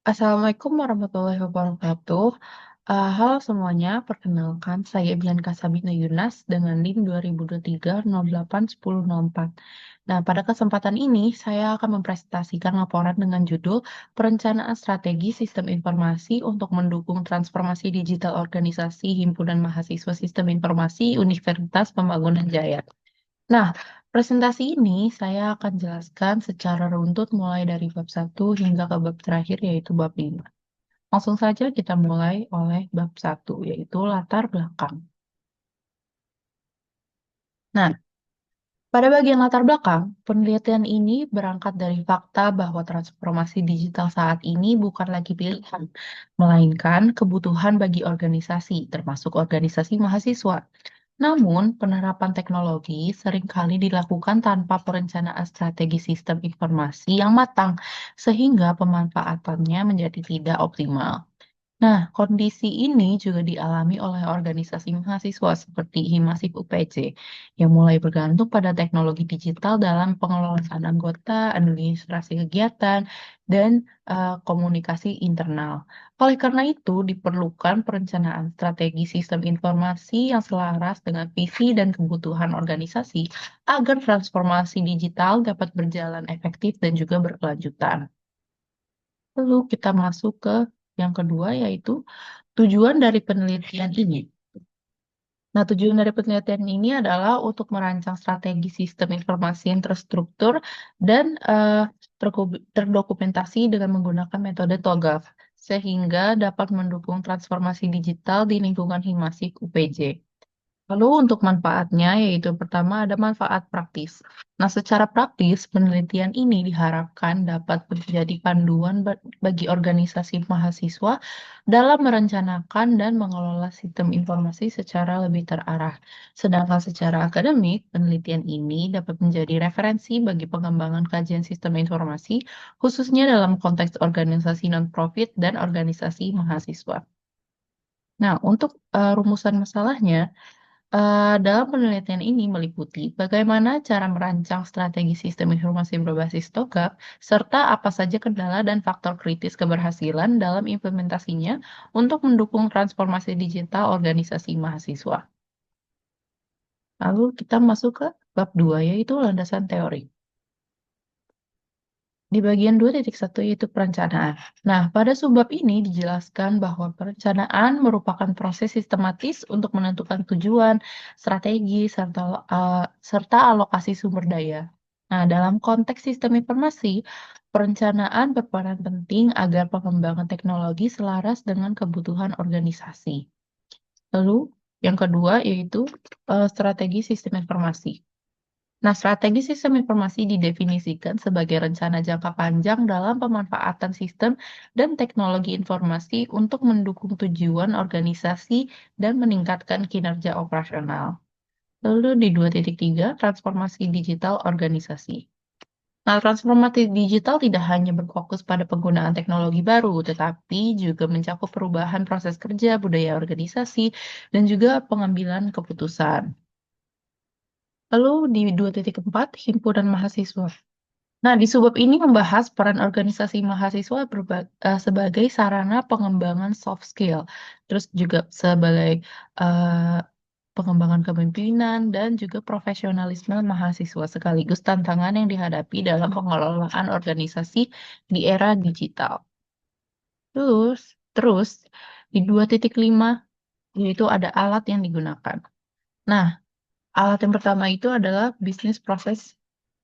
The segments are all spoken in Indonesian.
Assalamualaikum warahmatullahi wabarakatuh. Halo semuanya, perkenalkan saya Bianca Sabina Yunas dengan NIM 2023-08-1004. Nah, pada kesempatan ini saya akan mempresentasikan laporan dengan judul Perencanaan Strategi Sistem Informasi untuk Mendukung Transformasi Digital Organisasi Himpunan Mahasiswa Sistem Informasi Universitas Pembangunan Jaya. Nah, presentasi ini saya akan jelaskan secara runtut mulai dari bab 1 hingga ke bab terakhir yaitu bab 5. Langsung saja kita mulai oleh bab 1 yaitu latar belakang. Nah, pada bagian latar belakang, penelitian ini berangkat dari fakta bahwa transformasi digital saat ini bukan lagi pilihan, melainkan kebutuhan bagi organisasi, termasuk organisasi mahasiswa. Namun, penerapan teknologi seringkali dilakukan tanpa perencanaan strategi sistem informasi yang matang, sehingga pemanfaatannya menjadi tidak optimal. Nah, kondisi ini juga dialami oleh organisasi mahasiswa seperti Himasif UPJ, yang mulai bergantung pada teknologi digital dalam pengelolaan anggota, administrasi kegiatan, dan komunikasi internal. Oleh karena itu, diperlukan perencanaan strategi sistem informasi yang selaras dengan visi dan kebutuhan organisasi agar transformasi digital dapat berjalan efektif dan juga berkelanjutan. Lalu kita masuk ke yang kedua, yaitu tujuan dari penelitian ini. Nah, tujuan dari penelitian ini adalah untuk merancang strategi sistem informasi yang terstruktur dan terdokumentasi dengan menggunakan metode TOGAF, sehingga dapat mendukung transformasi digital di lingkungan Himasik UPJ. Lalu untuk manfaatnya, yaitu pertama ada manfaat praktis. Nah, secara praktis, penelitian ini diharapkan dapat menjadi panduan bagi organisasi mahasiswa dalam merencanakan dan mengelola sistem informasi secara lebih terarah. Sedangkan secara akademik, penelitian ini dapat menjadi referensi bagi pengembangan kajian sistem informasi, khususnya dalam konteks organisasi non-profit dan organisasi mahasiswa. Nah, untuk rumusan masalahnya, dalam penelitian ini meliputi bagaimana cara merancang strategi sistem informasi berbasis TOGAF, serta apa saja kendala dan faktor kritis keberhasilan dalam implementasinya untuk mendukung transformasi digital organisasi mahasiswa. Lalu kita masuk ke bab 2, yaitu landasan teori. Di bagian 2.1 yaitu perencanaan. Nah, pada subbab ini dijelaskan bahwa perencanaan merupakan proses sistematis untuk menentukan tujuan, strategi, serta alokasi sumber daya. Nah, dalam konteks sistem informasi, perencanaan berperan penting agar pengembangan teknologi selaras dengan kebutuhan organisasi. Lalu, yang kedua yaitu strategi sistem informasi. Nah, strategi sistem informasi didefinisikan sebagai rencana jangka panjang dalam pemanfaatan sistem dan teknologi informasi untuk mendukung tujuan organisasi dan meningkatkan kinerja operasional. Lalu di 2.3, transformasi digital organisasi. Nah, transformasi digital tidak hanya berfokus pada penggunaan teknologi baru, tetapi juga mencakup perubahan proses kerja, budaya organisasi, dan juga pengambilan keputusan. Lalu di 2.4, himpunan mahasiswa. Nah, di subbab ini membahas peran organisasi mahasiswa sebagai sarana pengembangan soft skill, terus juga sebagai eh, pengembangan kepemimpinan dan juga profesionalisme mahasiswa sekaligus tantangan yang dihadapi dalam pengelolaan organisasi di era digital. Terus, terus di 2.5 yaitu ada alat yang digunakan. Nah, alat yang pertama itu adalah business process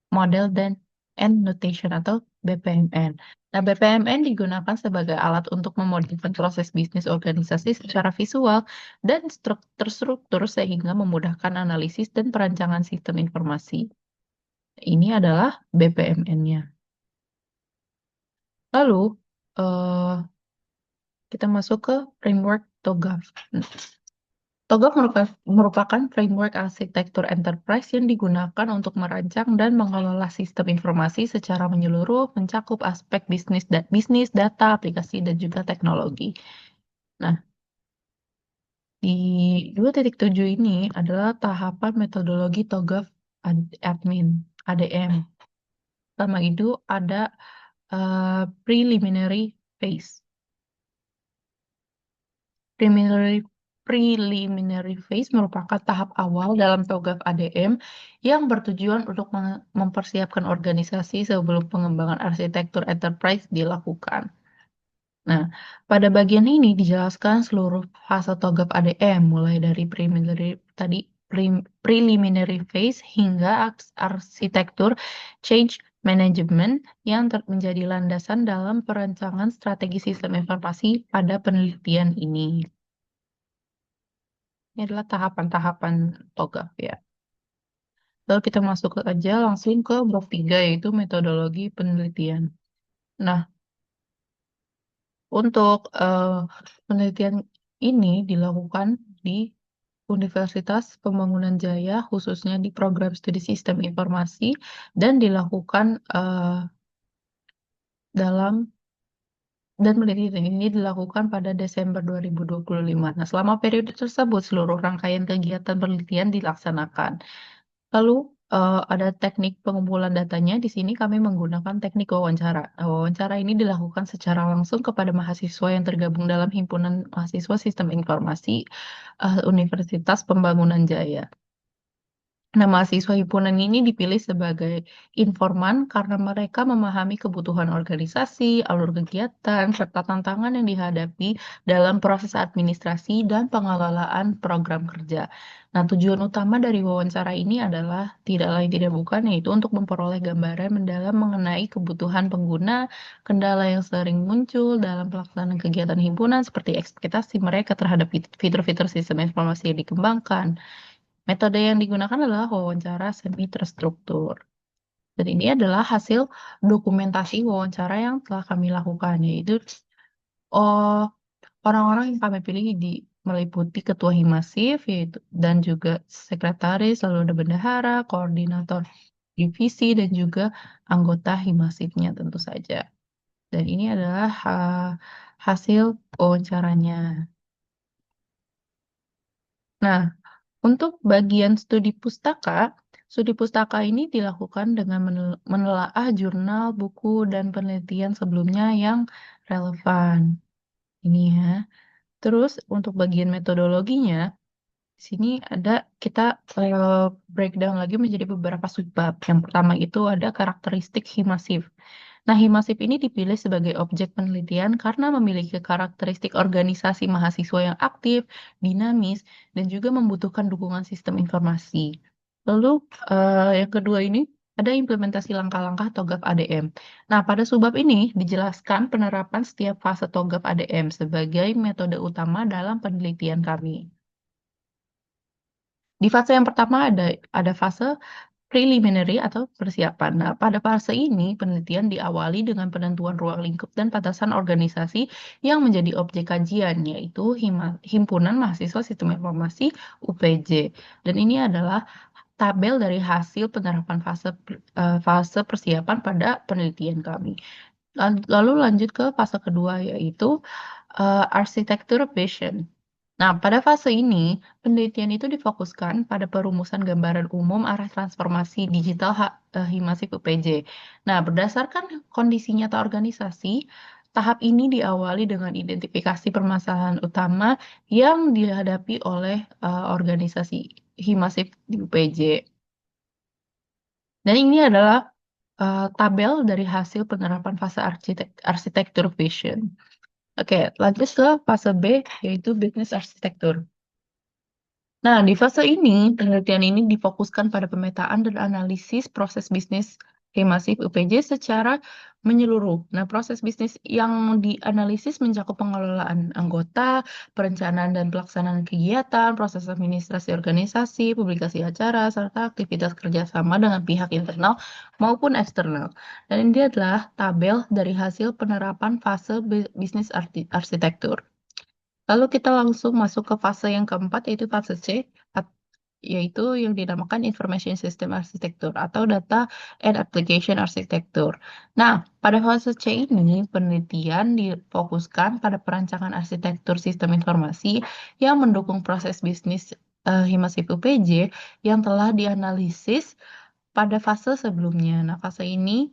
model dan and notation atau BPMN. Nah, BPMN digunakan sebagai alat untuk memodelkan proses bisnis organisasi secara visual dan terstruktur sehingga memudahkan analisis dan perancangan sistem informasi. Ini adalah BPMN-nya. Lalu, eh, kita masuk ke framework TOGAF. TOGAF merupakan framework arsitektur enterprise yang digunakan untuk merancang dan mengelola sistem informasi secara menyeluruh, mencakup aspek bisnis, data, aplikasi, dan juga teknologi. Nah, di 2.7 ini adalah tahapan metodologi TOGAF admin, ADM. Pertama itu ada preliminary phase. Preliminary phase merupakan tahap awal dalam TOGAF ADM yang bertujuan untuk mempersiapkan organisasi sebelum pengembangan arsitektur enterprise dilakukan. Nah, pada bagian ini dijelaskan seluruh fase TOGAF ADM, mulai dari preliminary phase hingga arsitektur change management yang menjadi landasan dalam perancangan strategi sistem informasi pada penelitian ini. Ini adalah tahapan-tahapan TOGAF ya. Lalu kita masuk aja langsung ke bab 3 yaitu metodologi penelitian. Nah, untuk penelitian ini dilakukan di Universitas Pembangunan Jaya, khususnya di program studi sistem informasi, dan dilakukan penelitian ini dilakukan pada Desember 2025. Nah, selama periode tersebut, seluruh rangkaian kegiatan penelitian dilaksanakan. Lalu, ada teknik pengumpulan datanya. Di sini kami menggunakan teknik wawancara. Nah, wawancara ini dilakukan secara langsung kepada mahasiswa yang tergabung dalam Himpunan Mahasiswa Sistem Informasi, Universitas Pembangunan Jaya. Nah, mahasiswa himpunan ini dipilih sebagai informan karena mereka memahami kebutuhan organisasi, alur kegiatan, serta tantangan yang dihadapi dalam proses administrasi dan pengelolaan program kerja. Nah, tujuan utama dari wawancara ini adalah tidak lain tidak bukan, yaitu untuk memperoleh gambaran mendalam mengenai kebutuhan pengguna, kendala yang sering muncul dalam pelaksanaan kegiatan himpunan, seperti ekspektasi mereka terhadap fitur-fitur sistem informasi yang dikembangkan. Metode yang digunakan adalah wawancara semi terstruktur. Dan ini adalah hasil dokumentasi wawancara yang telah kami lakukan, yaitu oh, orang-orang yang kami pilih meliputi ketua Himasif, yaitu dan juga sekretaris, lalu ada bendahara, koordinator divisi, dan juga anggota Himasifnya tentu saja. Dan ini adalah hasil wawancaranya. Nah, untuk bagian studi pustaka ini dilakukan dengan menelaah jurnal, buku, dan penelitian sebelumnya yang relevan. Ini ya. Terus untuk bagian metodologinya, di sini kita breakdown lagi menjadi beberapa subbab. Yang pertama itu ada karakteristik himasif. Nah, himasif ini dipilih sebagai objek penelitian karena memiliki karakteristik organisasi mahasiswa yang aktif, dinamis, dan juga membutuhkan dukungan sistem informasi. Lalu, yang kedua ini ada implementasi langkah-langkah TOGAF ADM. Nah, pada subbab ini dijelaskan penerapan setiap fase TOGAF ADM sebagai metode utama dalam penelitian kami. Di fase yang pertama ada fase preliminary atau persiapan. Nah, pada fase ini penelitian diawali dengan penentuan ruang lingkup dan batasan organisasi yang menjadi objek kajian, yaitu Himpunan Mahasiswa Sistem Informasi UPJ. Dan ini adalah tabel dari hasil penerapan fase persiapan pada penelitian kami. Lalu lanjut ke fase kedua, yaitu arsitektur vision. Nah, pada fase ini, penelitian itu difokuskan pada perumusan gambaran umum arah transformasi digital Himasif UPJ. Nah, berdasarkan kondisi nyata organisasi, tahap ini diawali dengan identifikasi permasalahan utama yang dihadapi oleh organisasi Himasif di UPJ. Dan ini adalah tabel dari hasil penerapan fase arsitektur vision. Oke, lanjut ke fase B, yaitu bisnis arsitektur. Nah, di fase ini, penelitian ini difokuskan pada pemetaan dan analisis proses bisnis Himasif UPJ secara menyeluruh. Nah, proses bisnis yang dianalisis mencakup pengelolaan anggota, perencanaan dan pelaksanaan kegiatan, proses administrasi organisasi, publikasi acara, serta aktivitas kerjasama dengan pihak internal maupun eksternal. Dan ini adalah tabel dari hasil penerapan fase bisnis arsitektur. Lalu kita langsung masuk ke fase yang keempat, yaitu fase C, yaitu yang dinamakan Information System Architecture atau Data and Application Architecture. Nah, pada fase C ini, penelitian difokuskan pada perancangan arsitektur sistem informasi yang mendukung proses bisnis Himasif UPJ yang telah dianalisis pada fase sebelumnya. Nah, fase ini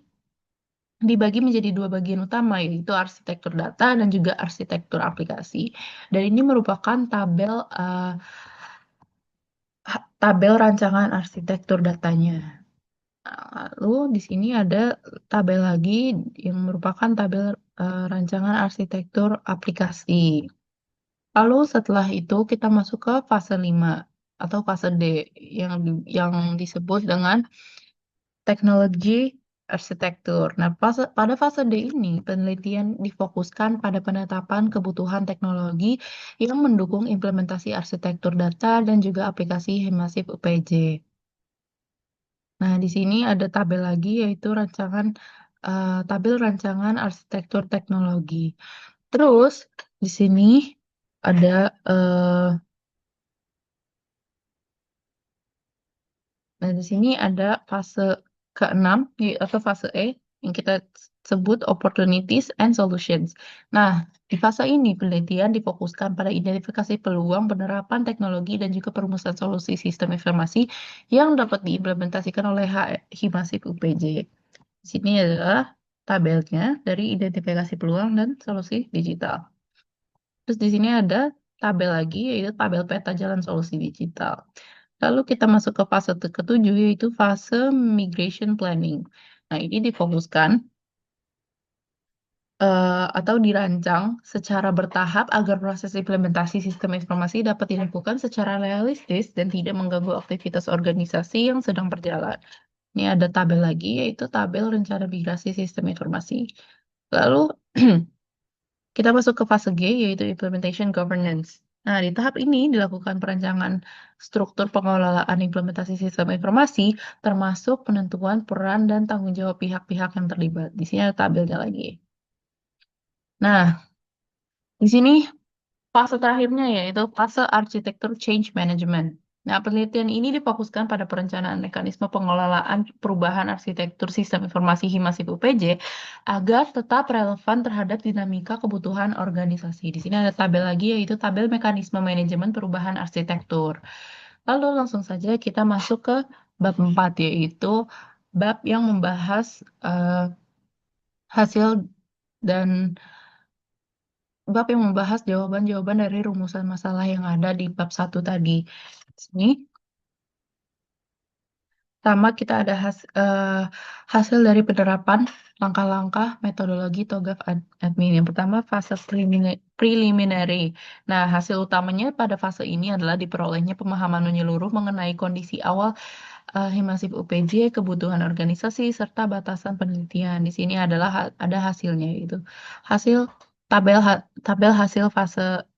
dibagi menjadi dua bagian utama, yaitu arsitektur data dan juga arsitektur aplikasi. Dan ini merupakan tabel rancangan arsitektur datanya. Nah, lalu di sini ada tabel lagi yang merupakan tabel rancangan arsitektur aplikasi. Lalu setelah itu kita masuk ke fase 5 atau fase D yang disebut dengan teknologi arsitektur. Nah, pada fase D ini penelitian difokuskan pada penetapan kebutuhan teknologi yang mendukung implementasi arsitektur data dan juga aplikasi Himasif UPJ. Nah, di sini ada tabel lagi yaitu tabel rancangan arsitektur teknologi. Terus di sini ada eh, nah, di sini ada fase keenam atau fase E yang kita sebut opportunities and solutions. Nah, di fase ini penelitian difokuskan pada identifikasi peluang penerapan teknologi dan juga perumusan solusi sistem informasi yang dapat diimplementasikan oleh Himasif UPJ. Di sini adalah tabelnya dari identifikasi peluang dan solusi digital. Terus di sini ada tabel lagi, yaitu tabel peta jalan solusi digital. Lalu kita masuk ke fase ketujuh, yaitu fase migration planning. Nah, ini difokuskan atau dirancang secara bertahap agar proses implementasi sistem informasi dapat dilakukan secara realistis dan tidak mengganggu aktivitas organisasi yang sedang berjalan. Ini ada tabel lagi, yaitu tabel rencana migrasi sistem informasi. Lalu kita masuk ke fase G, yaitu implementation governance. Nah, di tahap ini dilakukan perancangan struktur pengelolaan implementasi sistem informasi, termasuk penentuan peran dan tanggung jawab pihak-pihak yang terlibat. Di sini ada tabelnya lagi. Nah, di sini fase terakhirnya yaitu fase arsitektur change management. Nah, penelitian ini difokuskan pada perencanaan mekanisme pengelolaan perubahan arsitektur sistem informasi Himasif UPJ agar tetap relevan terhadap dinamika kebutuhan organisasi. Di sini ada tabel lagi yaitu tabel mekanisme manajemen perubahan arsitektur. Lalu langsung saja kita masuk ke bab 4 yaitu bab yang membahas hasil dan bab yang membahas jawaban-jawaban dari rumusan masalah yang ada di bab 1 tadi. Sini, pertama kita ada hasil dari penerapan langkah-langkah metodologi TOGAF admin. Yang pertama fase preliminary. Nah, hasil utamanya pada fase ini adalah diperolehnya pemahaman menyeluruh mengenai kondisi awal Himasif UPJ, kebutuhan organisasi, serta batasan penelitian. Di sini ada hasilnya, yaitu hasil tabel hasil fase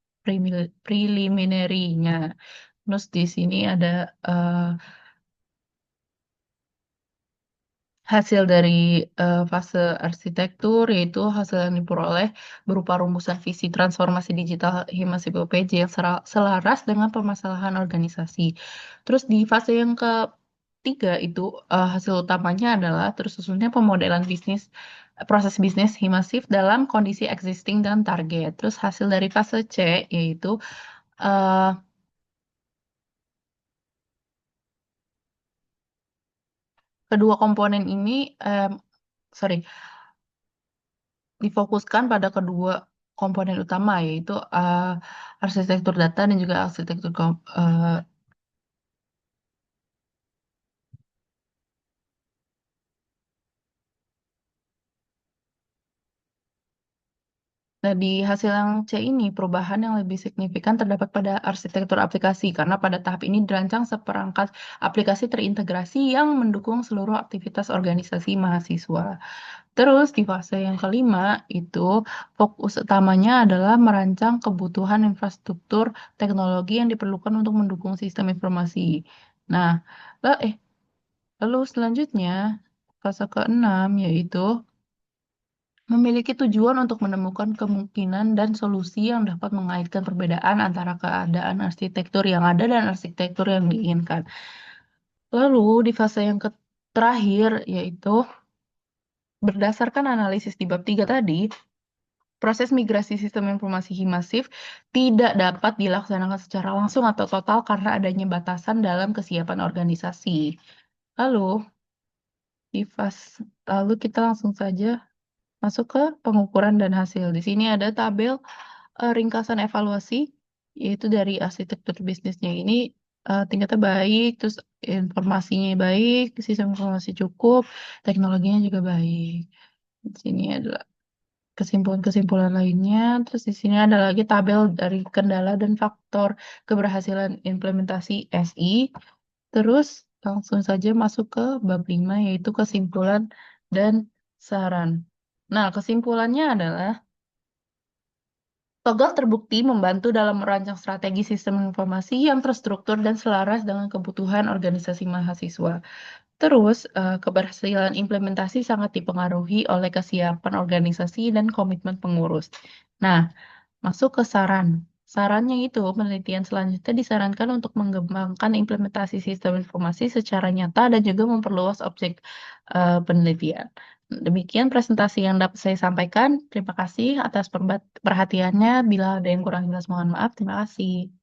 preliminary-nya. Terus di sini ada hasil dari fase arsitektur, yaitu hasil yang diperoleh berupa rumusan visi transformasi digital Himasif UPJ yang selaras dengan permasalahan organisasi. Terus di fase yang ketiga itu hasil utamanya adalah tersusunnya pemodelan proses bisnis Himasif dalam kondisi existing dan target. Terus hasil dari fase C yaitu eh, kedua komponen ini, sorry, difokuskan pada kedua komponen utama yaitu arsitektur data dan juga nah, di hasil yang C ini, perubahan yang lebih signifikan terdapat pada arsitektur aplikasi, karena pada tahap ini dirancang seperangkat aplikasi terintegrasi yang mendukung seluruh aktivitas organisasi mahasiswa. Terus di fase yang kelima itu fokus utamanya adalah merancang kebutuhan infrastruktur teknologi yang diperlukan untuk mendukung sistem informasi. Nah, la- eh, lalu selanjutnya fase keenam yaitu memiliki tujuan untuk menemukan kemungkinan dan solusi yang dapat mengaitkan perbedaan antara keadaan arsitektur yang ada dan arsitektur yang diinginkan. Lalu di fase yang terakhir yaitu berdasarkan analisis di bab 3 tadi, proses migrasi sistem informasi Himasif tidak dapat dilaksanakan secara langsung atau total karena adanya batasan dalam kesiapan organisasi. Lalu, di fase, lalu kita langsung saja. Masuk ke pengukuran dan hasil. Di sini ada tabel, ringkasan evaluasi, yaitu dari arsitektur bisnisnya ini, tingkatnya baik, terus informasinya baik, sistem informasi cukup, teknologinya juga baik. Di sini ada kesimpulan-kesimpulan lainnya, terus di sini ada lagi tabel dari kendala dan faktor keberhasilan implementasi SI. Terus langsung saja masuk ke bab 5 yaitu kesimpulan dan saran. Nah, kesimpulannya adalah Toga terbukti membantu dalam merancang strategi sistem informasi yang terstruktur dan selaras dengan kebutuhan organisasi mahasiswa. Terus, keberhasilan implementasi sangat dipengaruhi oleh kesiapan organisasi dan komitmen pengurus. Nah, masuk ke saran. Sarannya itu, penelitian selanjutnya disarankan untuk mengembangkan implementasi sistem informasi secara nyata dan juga memperluas objek penelitian. Demikian presentasi yang dapat saya sampaikan. Terima kasih atas perhatiannya. Bila ada yang kurang jelas, mohon maaf. Terima kasih.